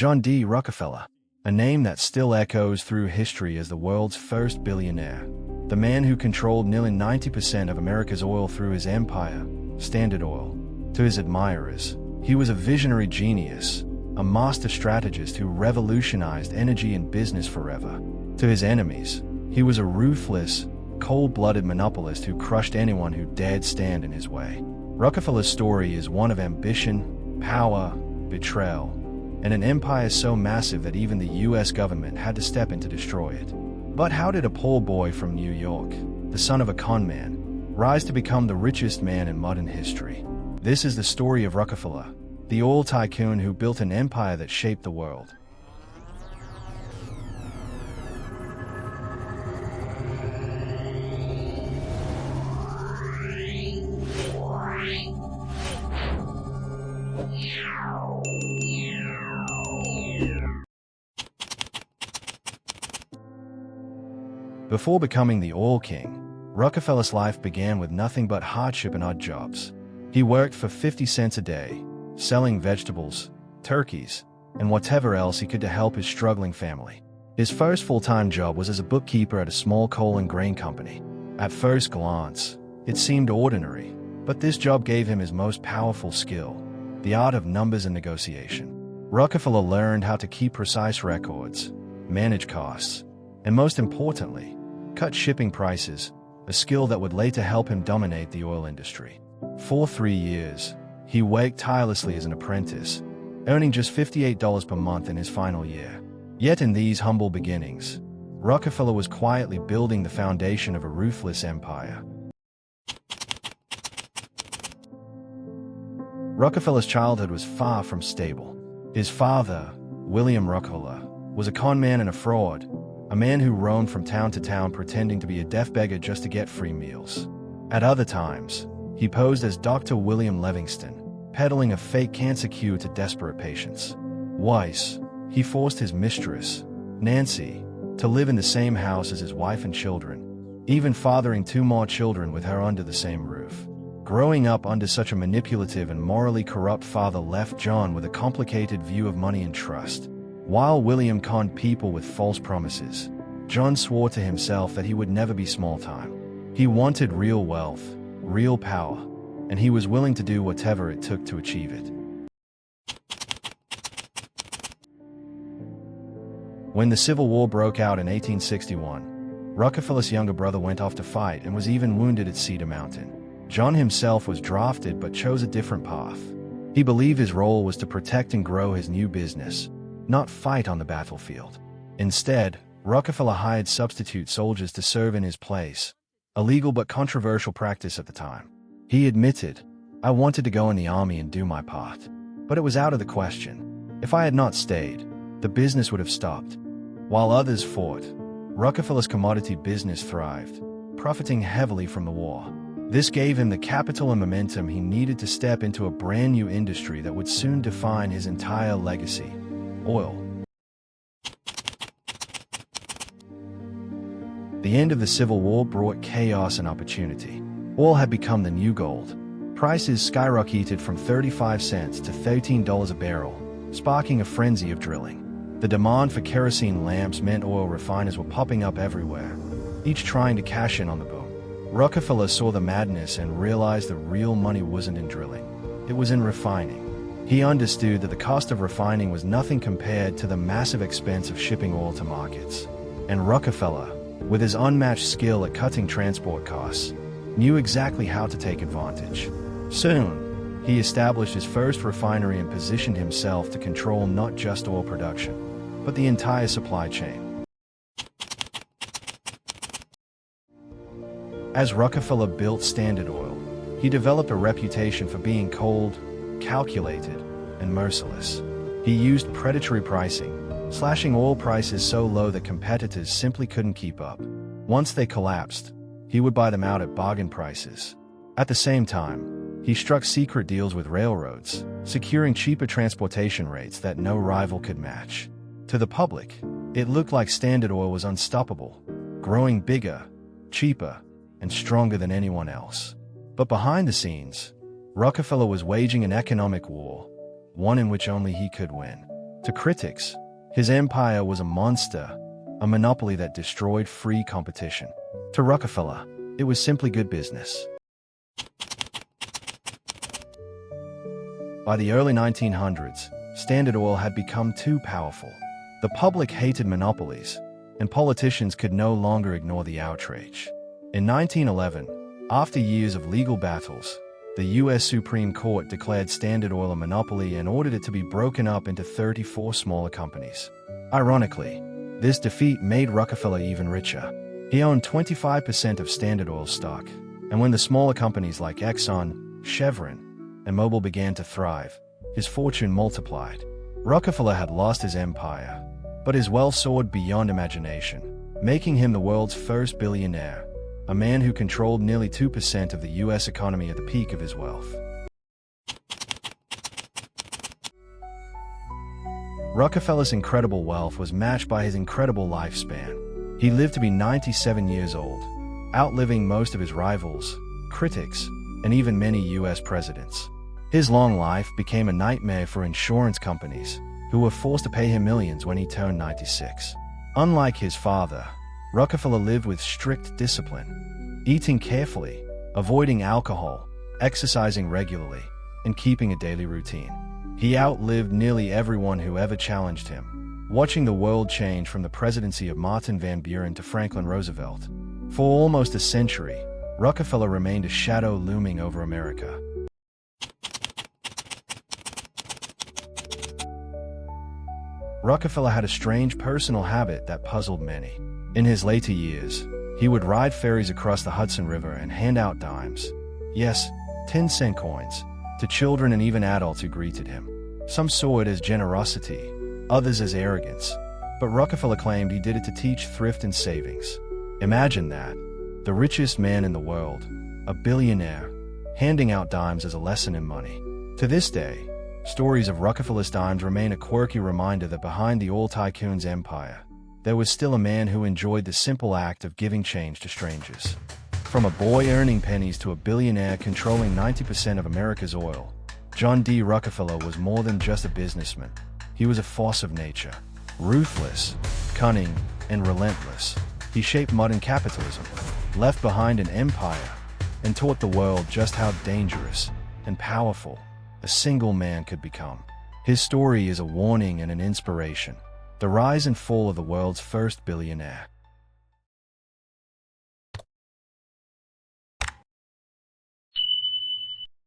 John D. Rockefeller, a name that still echoes through history as the world's first billionaire. The man who controlled nearly 90% of America's oil through his empire, Standard Oil. To his admirers, he was a visionary genius, a master strategist who revolutionized energy and business forever. To his enemies, he was a ruthless, cold-blooded monopolist who crushed anyone who dared stand in his way. Rockefeller's story is one of ambition, power, betrayal, and an empire so massive that even the US government had to step in to destroy it. But how did a poor boy from New York, the son of a con man, rise to become the richest man in modern history? This is the story of Rockefeller, the oil tycoon who built an empire that shaped the world. Before becoming the oil king, Rockefeller's life began with nothing but hardship and odd jobs. He worked for 50 cents a day, selling vegetables, turkeys, and whatever else he could to help his struggling family. His first full-time job was as a bookkeeper at a small coal and grain company. At first glance, it seemed ordinary, but this job gave him his most powerful skill, the art of numbers and negotiation. Rockefeller learned how to keep precise records, manage costs, and most importantly, cut shipping prices, a skill that would later help him dominate the oil industry. For 3 years, he worked tirelessly as an apprentice, earning just $58 per month in his final year. Yet in these humble beginnings, Rockefeller was quietly building the foundation of a ruthless empire. Rockefeller's childhood was far from stable. His father, William Rockefeller, was a con man and a fraud, a man who roamed from town to town pretending to be a deaf beggar just to get free meals. At other times, he posed as Dr. William Livingston, peddling a fake cancer cure to desperate patients. Once, he forced his mistress, Nancy, to live in the same house as his wife and children, even fathering 2 more children with her under the same roof. Growing up under such a manipulative and morally corrupt father left John with a complicated view of money and trust. While William conned people with false promises, John swore to himself that he would never be small-time. He wanted real wealth, real power, and he was willing to do whatever it took to achieve it. When the Civil War broke out in 1861, Rockefeller's younger brother went off to fight and was even wounded at Cedar Mountain. John himself was drafted but chose a different path. He believed his role was to protect and grow his new business, not fight on the battlefield. Instead, Rockefeller hired substitute soldiers to serve in his place, a legal but controversial practice at the time. He admitted, "I wanted to go in the army and do my part, but it was out of the question. If I had not stayed, the business would have stopped." While others fought, Rockefeller's commodity business thrived, profiting heavily from the war. This gave him the capital and momentum he needed to step into a brand new industry that would soon define his entire legacy: oil. The end of the Civil War brought chaos and opportunity. Oil had become the new gold. Prices skyrocketed from 35 cents to $13 a barrel, sparking a frenzy of drilling. The demand for kerosene lamps meant oil refiners were popping up everywhere, each trying to cash in on the boom. Rockefeller saw the madness and realized the real money wasn't in drilling, it was in refining. He understood that the cost of refining was nothing compared to the massive expense of shipping oil to markets. And Rockefeller, with his unmatched skill at cutting transport costs, knew exactly how to take advantage. Soon, he established his first refinery and positioned himself to control not just oil production, but the entire supply chain. As Rockefeller built Standard Oil, he developed a reputation for being cold, calculated, and merciless. He used predatory pricing, slashing oil prices so low that competitors simply couldn't keep up. Once they collapsed, he would buy them out at bargain prices. At the same time, he struck secret deals with railroads, securing cheaper transportation rates that no rival could match. To the public, it looked like Standard Oil was unstoppable, growing bigger, cheaper, and stronger than anyone else. But behind the scenes, Rockefeller was waging an economic war, one in which only he could win. To critics, his empire was a monster, a monopoly that destroyed free competition. To Rockefeller, it was simply good business. By the early 1900s, Standard Oil had become too powerful. The public hated monopolies, and politicians could no longer ignore the outrage. In 1911, after years of legal battles, the U.S. Supreme Court declared Standard Oil a monopoly and ordered it to be broken up into 34 smaller companies. Ironically, this defeat made Rockefeller even richer. He owned 25% of Standard Oil stock, and when the smaller companies like Exxon, Chevron, and Mobil began to thrive, his fortune multiplied. Rockefeller had lost his empire, but his wealth soared beyond imagination, making him the world's first billionaire, a man who controlled nearly 2% of the U.S. economy at the peak of his wealth. Rockefeller's incredible wealth was matched by his incredible lifespan. He lived to be 97 years old, outliving most of his rivals, critics, and even many U.S. presidents. His long life became a nightmare for insurance companies, who were forced to pay him millions when he turned 96. Unlike his father, Rockefeller lived with strict discipline, eating carefully, avoiding alcohol, exercising regularly, and keeping a daily routine. He outlived nearly everyone who ever challenged him, watching the world change from the presidency of Martin Van Buren to Franklin Roosevelt. For almost a century, Rockefeller remained a shadow looming over America. Rockefeller had a strange personal habit that puzzled many. In his later years, he would ride ferries across the Hudson River and hand out dimes, yes, 10-cent coins, to children and even adults who greeted him. Some saw it as generosity, others as arrogance, but Rockefeller claimed he did it to teach thrift and savings. Imagine that, the richest man in the world, a billionaire, handing out dimes as a lesson in money. To this day, stories of Rockefeller's dimes remain a quirky reminder that behind the oil tycoon's empire, there was still a man who enjoyed the simple act of giving change to strangers. From a boy earning pennies to a billionaire controlling 90% of America's oil, John D. Rockefeller was more than just a businessman. He was a force of nature, ruthless, cunning, and relentless. He shaped modern capitalism, left behind an empire, and taught the world just how dangerous and powerful a single man could become. His story is a warning and an inspiration. The rise and fall of the world's first billionaire.